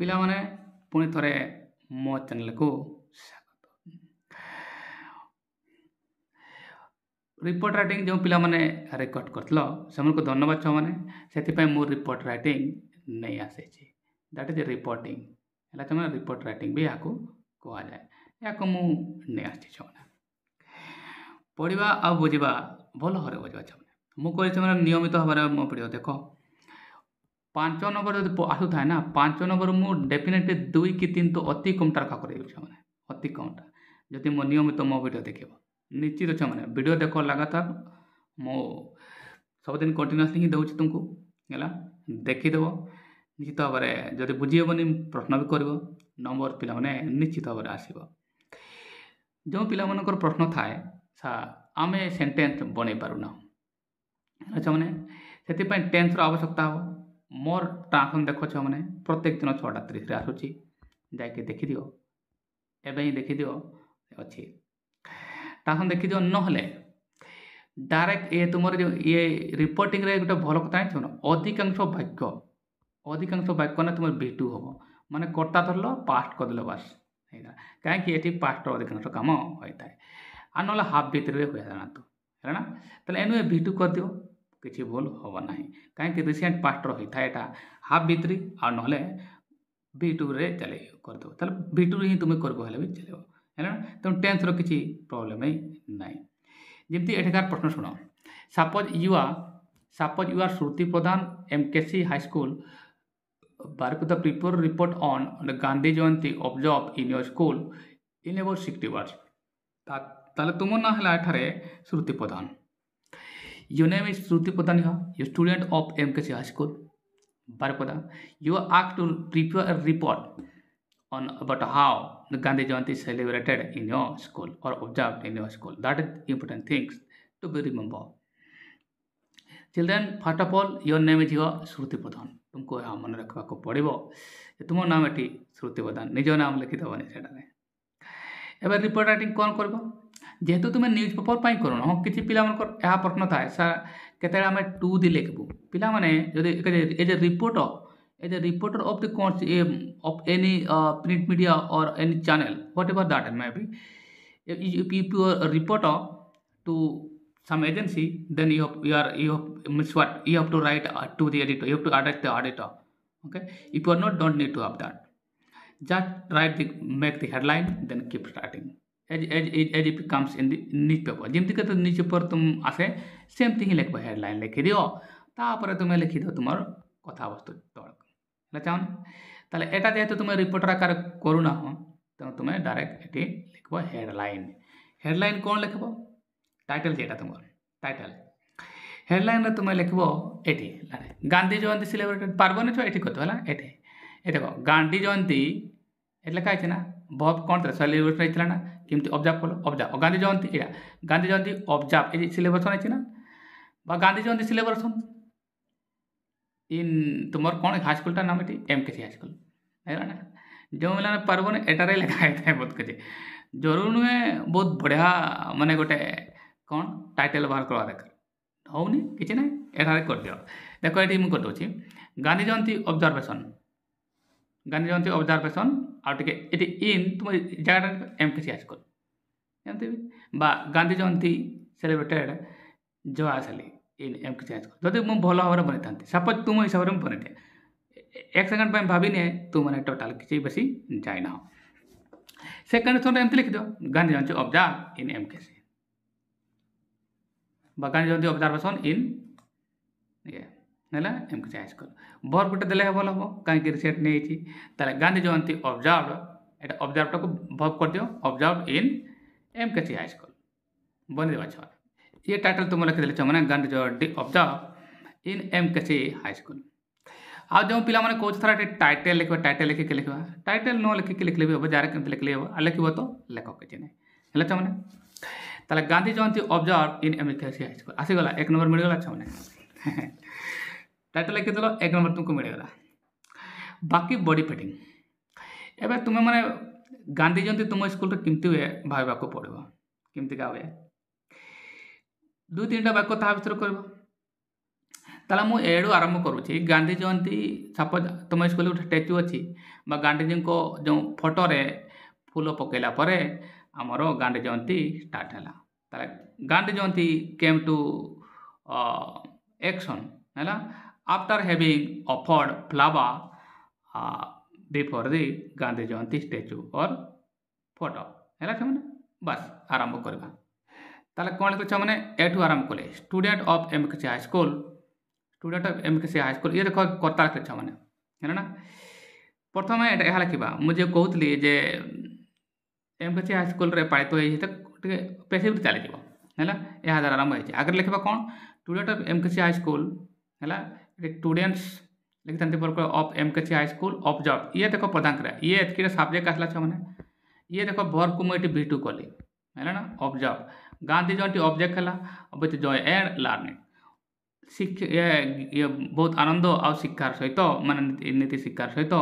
पिला माने पुणी थरे मो चैनल को रिपोर्ट राइटिंग जो पिला माने रेकर्ड करथलो सेमन को धन्यवाद छ माने सेति पय मो रिपोर्ट राइटिंग नहीं आसे छी दैट इज रिपोर्टिंग हला तमे रिपोर्ट राइटिंग भी याको कहा जाए याको मु नहीं आसी छ माने पढ़िबा आ बुझिबा भल हरे बुझिबा छ माने मु कहि छ माने नियमित हबारे मो वीडियो देखो 5 नंबर जो आसु थाए ना 5 नंबर मु डेफिनेटली 2 कि 3 तो अति कम टाका करे छ माने अति कमटा जति मो नियमित मो वीडियो देखिबो निश्चित छ माने वीडियो देखो लगातार मो सब दिन कंटीन्यूअसली ही दउछ तुमको हला देखि देबो निश्चित भाବରେ जदि बुझिबोनी प्रश्न भी करबो नंबर पिला माने निश्चित भाବରେ आसीबो जो पिला मानकर प्रश्न थाए सा आमे सेंटेंस बनै पारुना अच्छा माने सेति पय टेंस रो आवश्यकता हो मोर ट्रांसलेशन देखो छ माने प्रत्येक दिन 6:30 रे आसुची जाय के देखि दियो एबे ही देखि दियो अछि ट्रांसलेशन देखि दियो न हले डायरेक्ट ये तुमर जो ये रिपोर्टिंग रे गोटे भल कथा छ न अधिकांश वाक्य ना तुमर B2 होबो माने कर्ता धरलो पास्ट कर देलो बस हेगा काहे कि एठी पास्ट रो अधिकांश काम होय थाए आ नला हाफ भीतर रे होय ना तो है ना तले एनु B2 कर दियो किछि भूल होबो नाही काहे कि रिसेंट पास्ट रो होय थाए एटा हाफ भीतरी आ नहले B2 रे चले कर दो तले B2 ही तुमे करबो हले भी चलेबो है ना तो टेंस रो किछि प्रॉब्लम है नाही जेमती एठकार प्रश्न सुनो suppose you are Shruti Pradhan MKC high school Baripada prepare report on the Gandhi Jayanti observe in your school in about 60 words ताले तुम ना हला एठारे Shruti Pradhan your name is Shruti Pradhan you student of MKC high school Baripada you are asked to prepare a report on about how the Gandhi Jayanti is celebrated in your school or observed in your school. That is important things to be remember. Children, first of all, your name is your Shruti Pradhan. तुमको यहाँ मन रखवा को पड़िबो तुम नाम eighty श्रुति प्रधान निज नाम लिखि दबनी सेटारे एबे रिपोर्ट राइटिंग कोन करबो जेहेतु तुम न्यूज पेपर पाई करूनो हम किछि पिला मन कर या प्रश्न थाए सा केतेला हम टू दी लिखबो पिला माने जदि as a reporter of the of any print media or any channel whatever that may be if you are a reporter to some agency then you have to write to the editor you have to address the editor okay if you are not don't need to have that just make the headline then keep starting as it comes in the newspaper जेमती के तो newspaper तुम आसे same thing लिखबो headline लिखि दियो तापर तुम लिखि दियो तुमर कथा वस्तु तळ चाहन ताले एटा जेहेतु तुम रिपोर्टर आकार करूना हो तो तुम डायरेक्ट एटी लिखबो हेडलाइन कौन लिखबो टाइटल जेटा तुम टाइटल हेडलाइन रे तुम लिखबो एटी गांधी जयंती सेलिब्रेटेड पार्बन छ एटी कतो हला एटी ए देखो गांधी जयंती ए लिखा छै ना बहुत कौन तरह सेलिब्रेट रहितला ना किमती ऑब्जर्व करो observe Gandhi Jayanti Etah Gandhi Jayanti observe a celebration छै ना बा गांधी जयंती सेलिब्रेशन इन तुमर कौन हाई स्कूल टा नाम एटी MKC हाई स्कूल है ना जो मिला पार्बन एटारे लिखा है बहुत किछि जरूर नुहे बहुत बढ़िया माने गोटे कौन टाइटल बाहर करवा देख होनी किछि नै एटारे कर दियो देखो एटी मु कर दोछि गांधी जयंती ऑब्जर्वेशन आ टिके एटी इन तुम जागा MKC हाई स्कूल एमती बा गांधी जयंती सेलिब्रेटेड जो आसली इन MKC हाई स्कूल जदि मु भल भाବରେ बनेथांती सपोज तुम हिसाब रे बनेते एक सेकंड पे भाबी ने तू माने टोटल किछि बेसी जाय ना सेकंड थोड़ा एमती लिख दो Gandhi Jayanti observe in MKC बा गांधी जयंती ऑब्जर्वेशन इन ये नेला MKC हाई स्कूल बर गुटे देले भल हो काहे कि रिसेट नै छी ताले गांधी जयंती ऑब्जर्व एटा ऑब्जर्व को वर्ब कर दियो observe in MKC high school बनि देबा छ ये टाइटल तुम लिखि देले छ माने Gandhi Jayanti observe in MKC high school आ जो पिला माने कोच थरा टाइटल लिखबा टाइटल न लिखि के लिखले हो जारे के लिखले हो लिखबो तो लेखक के नै हला छ माने ताले Gandhi Jayanti observe in MKC high school आसी गला एक नंबर मिल गला छ माने टाइटल लिखि देलो एक नंबर तुमको मिल गला बाकी बॉडी फिटिंग एबे तुमे माने गांधी जयंती तुम स्कूल रे किमती हुए भाबा को पड़बो किमती का हुए दु तीनटा वाक्य ता भितर करबो ताला मु एडु आरंभ करूची गांधी जयंती सपोज तुम स्कूल गोटे स्टैच्यू अच्छी बा गांधीजी को जो फोटो रे फूल पकेला परे आमर गांधी जयंती स्टार्ट है ताले गांधी जयंती केम टू एक्शन है after having offered flower before the Gandhi Jayanti statue और फोटो है बस आरंभ करवा ताले कौन लिखा मैंने एठू आरंभ कले student of MKC high school ये देखो कर्ता लिखा मैंने है ना प्रथम यह लिखा मुझे कहती जे एमकेसी हाई स्कूल रे पालित होते पेसिव चली है यहाँ द्वारा आरंभ होती आगे लिखा कौन student of MKC high school है स्टूडेंट्स लिखा of MKC high school observe ये देखो प्रदान करा ये एतकी सब्जेक्ट आसला छुआ ये देखो भर को मुझे V2 कली है ना ऑब्जर्व गांधी जयंती ऑब्जेक्ट है विथ जॉय एंड लर्निंग ये बहुत आनंद आ शिक्षार सहित माने नीति शिक्षार सहित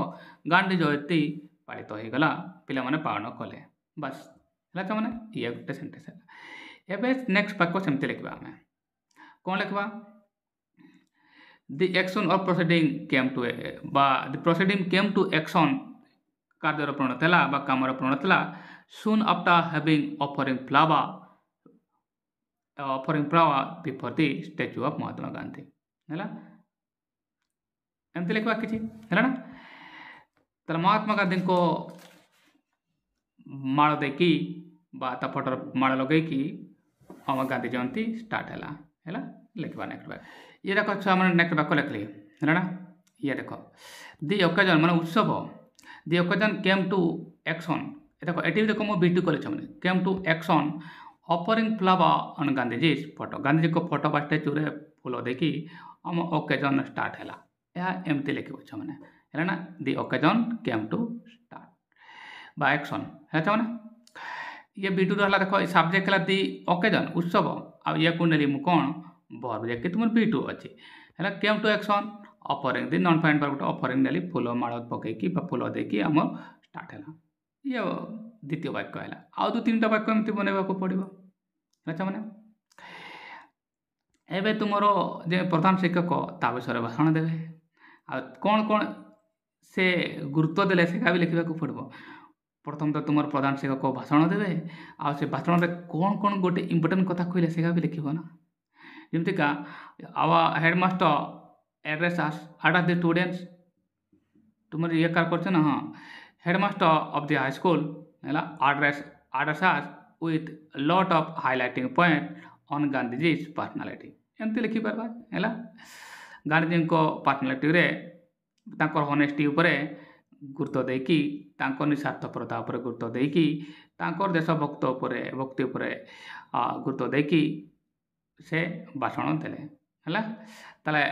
गांधी जयंती पालित होगला पिला माने पालन कले बस है मैंने ये गोटे सेंटेंस है एवं नेक्स्ट वाक्य सेमती लिखा आम कौन लिखा the action of proceeding came to the proceeding came to action कार्यर परिणत है कामर परिणत है सुन after having offering flower before the statue of Mahatma Gandhi है एमती लिखा कि है ना तो महात्मा गांधी को माड़ देकी फोटो माड़ लगे कि हम गांधी जयंती स्टार्ट है लिखा नेक्स्ट वाक्य ये देखो छुआ मैंने नेक्स्ट वाक्य लिखली है ना ये देखो दि ओकेजन माने उत्सव the occasion came to action देखो ये देखो मुझे V2 कले मैंने came to action offering flower on Gandhiji photo Gandhiji को फोटो बा स्टैच्यू रे फूल देखी हम ओकेजन स्टार्ट है यह एमती लिखे मैंने है ना दि ओकेजन केम टू स्टार्ट बा एक्शन है मैंने ये V2 रहा देखो सब्जेक्ट है दि ओकेजन उत्सव आ ये को नेली मु कौन वर्ब जे तुम V2 अच्छी है came to action offering the non fine verb offering नेली फूल माड़ पकईकी फूल देखी आम स्टार्ट है ये द्वितीय वाक्य है आउ दो तीन वाक्य एमती बनवा पड़ो अच्छा मैंने एवं तुमर जे प्रधान शिक्षक ता विषय भाषण देवे आ कौन कौन से गुरुत्व देले से भी लिखा पड़ो प्रथम तो तुम प्रधान शिक्षक भाषण देवे आ से भाषण में कौन कौन गोटे इम्पोर्टेंट कथा कहले से भी लिख ना जमतीका our headmaster address are the students तुम ये कर ना हाँ headmaster of the high school है address with lot of highlighting point on Gandhiji's personality एमती लिखी पार्बा है गांधीजी को पर्सनालीटी रे तांकर होनेस्टी उपरे गुरुत्व देकी तांकर निस्वार्थपरता उपरे गुरुत्व देकी तांकर देशभक्त उपरे भक्ति उपरे गुरुत्व देकी से भाषण देले है ताले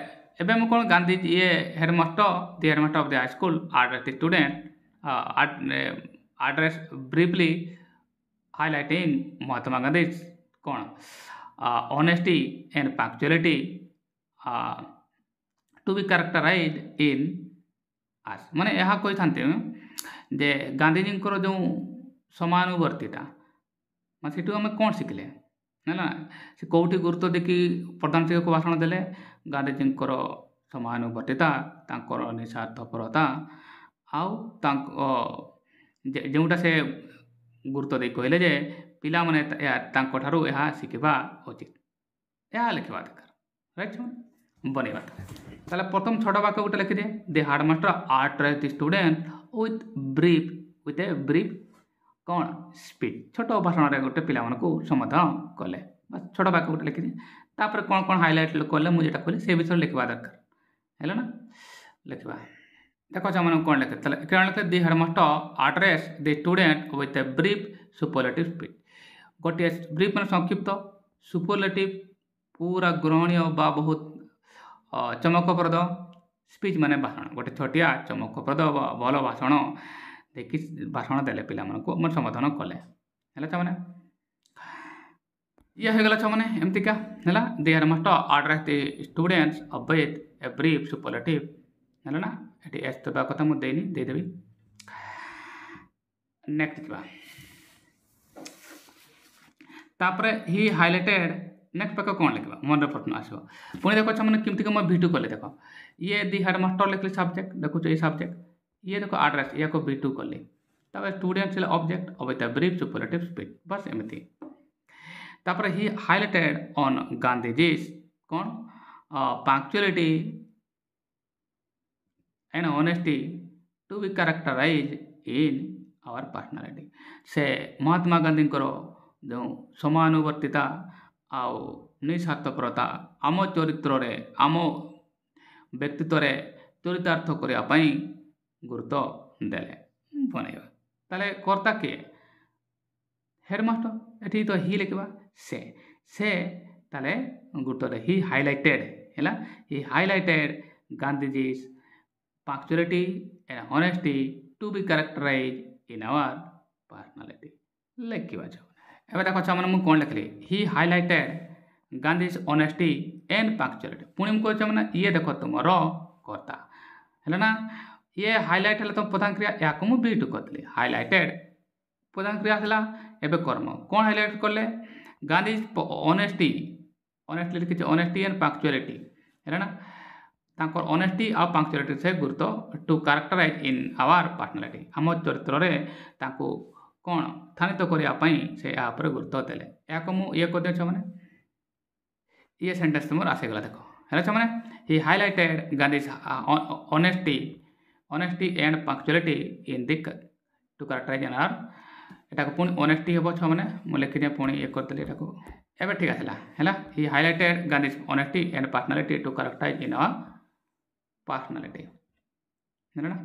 एबे मु कोन गांधी ये headmaster of the high school आर the student address briefly highlighting Mahatma Gandhi's कौन honesty and punctuality to be characterized in us माने यहाँ कोई थांते जे गांधीजी को जो समानुवर्तिता मैं सेठू आम कौन शिखले है ना से कौटी गुरुत्व देखी प्रधान शिक्षक को भाषण देले गांधीजी समानुवर्तिता तांकर निस्वार्थपरता आउ जोटा से गुरुत्व दे कहले जे पिला माने ठारू यह शिखा उचित यह लिखा दरकार राइट बनवा ताले प्रथम छोट वाक्य गोटे लिखिदे दे headmaster addressed the student with a brief कौन स्पीच छोट भाषण में गोटे पिला को समाधान कले बस छोट वाक्य गोटे लिखिदे तापर कौन कौन हाइलाइट कले मुझे कहली से विषय लिखा दरकार है ना लिखा देखो मैंने कौन लिखे क्या लिखे the headmaster address the student with a brief superlative speech गोटे ब्रीफ मैंने संक्षिप्त सुपरलेटिव पूरा ग्रहणीय बा बहुत चमकप्रद स्पीच माने भाषण गोटे छोटिया चमकप्रद भल भाषण देखी भाषण देले पिला मन समाधान कले है मैंने ये होगला छा मैंने एमती क्या है दि headmaster address the students with a brief superlative है ना ये एस तो कथा मुझे देनी देदेवी नेक्स्ट देखा तापरे ही हाइलाइटेड नेक्स्ट पाक कौन लिखा मन प्रश्न आसो पुणी देखो मैंने केमती मैं V2 कले देख ये दि हेडमास्टर लिखली सब्जेक्ट देखो ये सब्जेक्ट ये देखो आड्रेस या को B2 कली तब स्टूडेंट ऑब्जेक्ट अब ब्रीफ सुपरलेटिव स्पीच बस एमती तापर ही हाइलाइटेड ऑन गांधीजी's कौन punctuality and honesty to be characterize in our personality से महात्मा गांधी जो समानुवर्तिता आउ निस्वार्थपरता आम चरित्र रे आम व्यक्तित्व रे चरितार्थ करने गुरुत्व देले बनैबा ताले कर्ता किए हेडमास्टर एठी तो ही लिखबा से ताले गुरुत्व दे ही हाइलाइटेड हैला he highlighted Gandhiji's punctuality and honesty to be characterized in our personality लिखिबा छ एबे देखो छ माने मु कोन लिखली he highlighted Gandhi's honesty and punctuality पुणी मु कहछ माने ये देखो तुमरो कर्ता हैला ना ये हाइलाइट हला तुम प्रधान क्रिया या को मु बीट करतली हाइलाइटेड प्रधान क्रिया हला एबे कर्म कोन हाइलाइट करले गांधी's honesty लिखि छ honesty and punctuality हैला ना तांकर ऑनेस्टी और पंक्चुअलिटी से गुरुत्व to characterize in our personality आम चरित्र रे तांको कोन स्थानित करिया पई से या पर गुरुत्व देले या को मु ये कर छ माने ये सेंटेंस तुम आसे गला देखो हैला छ माने he highlighted Gandhi's honesty and punctuality in the to characterize in our एटा को पुनी ऑनेस्टी हेबो छ माने मु लिखि जे पुनी ये करतले एटा को एबे ठीक आसला हैला he highlighted Gandhi's honesty and personality to characterize in our personality है ना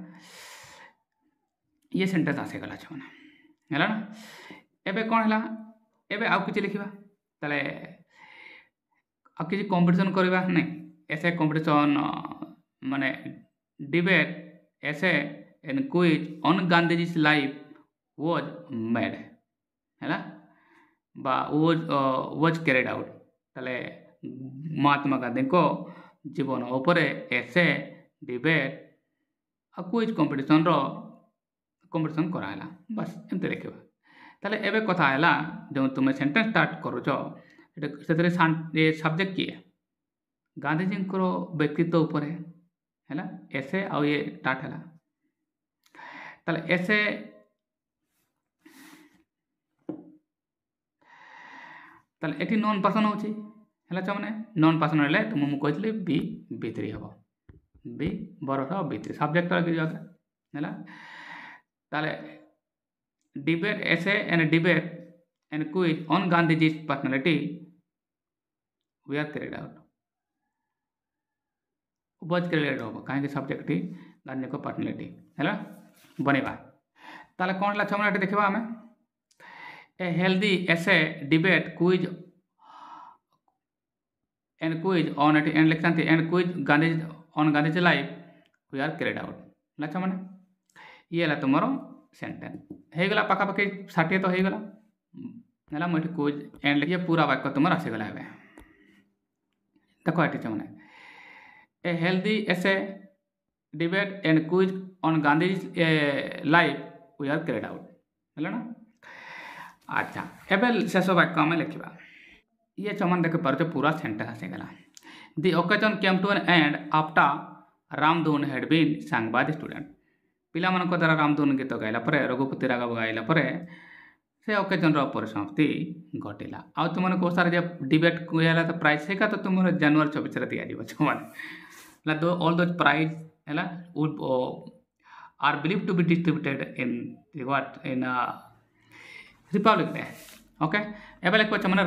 ये सेंटेंस आसे गला छ है ना एबे कोन हला एबे आउ किछि लिखिबा तले आ किछि कंपटीशन करबा नै ऐसे कंपटीशन माने debate essay and quiz on Gandhiji's life was made हैला बा वाज कैरिड आउट तले महात्मा गांधी को जीवन उपरे ऐसे डिबेट आ क्विज कंपटीशन कराला बस एमते लिखिबा ताले एबे कथा हैला जो तुम सेंटेंस स्टार्ट करूछ सेतरे ये सब्जेक्ट किए गांधीजी को व्यक्तित्व उपरे हैला ऐसे आ ये स्टार्ट हैला ताले ऐसे ताले एठी नॉन पर्सन होची हैला छ माने नॉन पर्सन हेले तुम मु कहतले बी3 हबो बी बरस बी3 सब्जेक्ट के जाता हैला ताले debate essay and quiz on Gandhiji's personality we are carried out उपज कैरिड हबो काहे के सब्जेक्ट थी गांधी को पर्सनालिटी हैला बनेबा ताले कोन ला छ माने देखबा हमें ए healthy essay debate quiz and quiz on it and election and quiz Gandhi on Gandhi's life we are carried out लच्छा माने ये ला तुमरो सेंटेंस हे गला पाका पाके 60 तो हे गला नला मट क्विज एंड ये पूरा वाक्य तुमरो आसे गला है देखो एटी माने a healthy essay debate and quiz on Gandhi's life we are carried out हैला ना अच्छा एबे शेष वाक्य में लिखिबा ये चमन देख पारे पूरा सेंटेंस आसे गला the occasion came to an end after Ramdhun had been sung by the student पिला मन को द्वारा रामधुन गीत गाइला परे रघुपति राघव गाइला परे से ओकेजन रो परिसमाप्ति घटिला आ तुम मन को सारे जे डिबेट कोला तो प्राइज से का तो तुम जनवरी 24 रे दिया दिबो चमन ला दो ऑल दोज प्राइज हैला would are believe to be distributed in what in republic day okay एबे लिखो चमन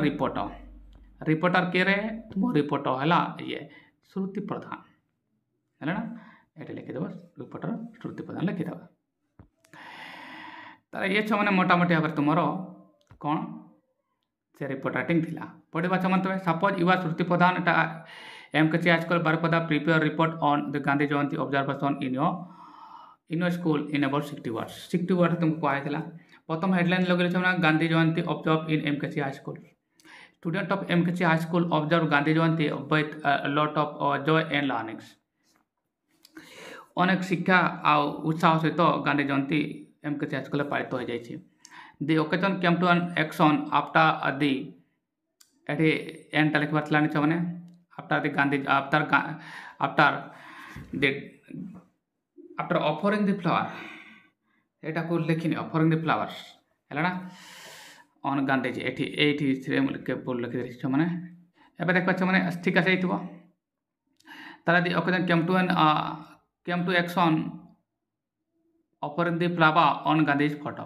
रिपोर्टर के रे तुम रिपोर्टर हला ये श्रुति प्रधान है ना एटे लिखि देबो रिपोर्टर श्रुति प्रधान लिखि देबो तारे ये छ माने मोटा मोटी भाबरे तुमरो कोन से रिपोर्ट राइटिंग थिला पढिबा छ माने suppose you are Shruti Pradhan एटा MKC high school Baripada prepare report on the Gandhi Jayanti observation in your school in about 60 words तुमको कहै थिला प्रथम हेडलाइन लगले छ माने Gandhi Jayanti observe in MKC high school Student of MKC High School observe Gandhi Jayanti with a lot of joy and learnings. अनेक शिक्षा आ उत्साह सहित Gandhi Jayanti MKC high school पालित हो जाइए the occasion came to an action after the एटी एंड लिखबार था मैंने after the Gandhi after the after offering the flower एटा को लिखिनी ऑफरिंग द फ्लावर्स है ना ऑन गांधीजी एटी से के बोल लिखि माने एबे देखो माने ठीक আছে এইতব তারা দি occasion came to action offering the flower on Gandhi's photo.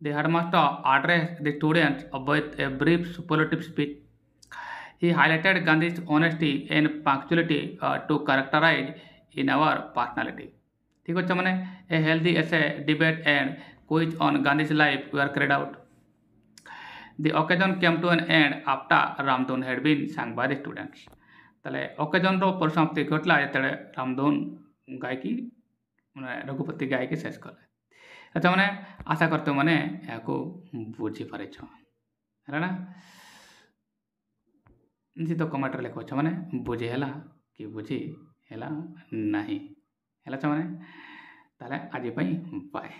The headmaster addressed the students with a brief superlative speech. He highlighted Gandhi's honesty and punctuality to characterize in our personality. ठीक है माने a healthy essay, debate and quiz on Gandhi's life were carried out. The occasion came to an end after Ramdhun had been sung by the students. তাহলে occasionର ପରିସମାପ୍ତି ଘଟିଲା ଯେତେବେଳେ ରାମଧୁନ ଗାଇକି ମାନେ ରଘୁପତି ଗାଇକି ଶେଷ କଲେ ଆଚ୍ଛା ମାନେ ଆଶା କରୁଛୁ ମାନେ ଏହାକୁ ବୁଝିପାରିଛ ହେଲା ନା ନିଶ୍ଚିତ କମେଣ୍ଟରେ ଲେଖୁଛ ମାନେ ବୁଝି ହେଲା କି ବୁଝି ହେଲା ନାହିଁ ହେଲା ମାନେ ତାହେଲେ ଆଜି ପାଇଁ ବାଏ।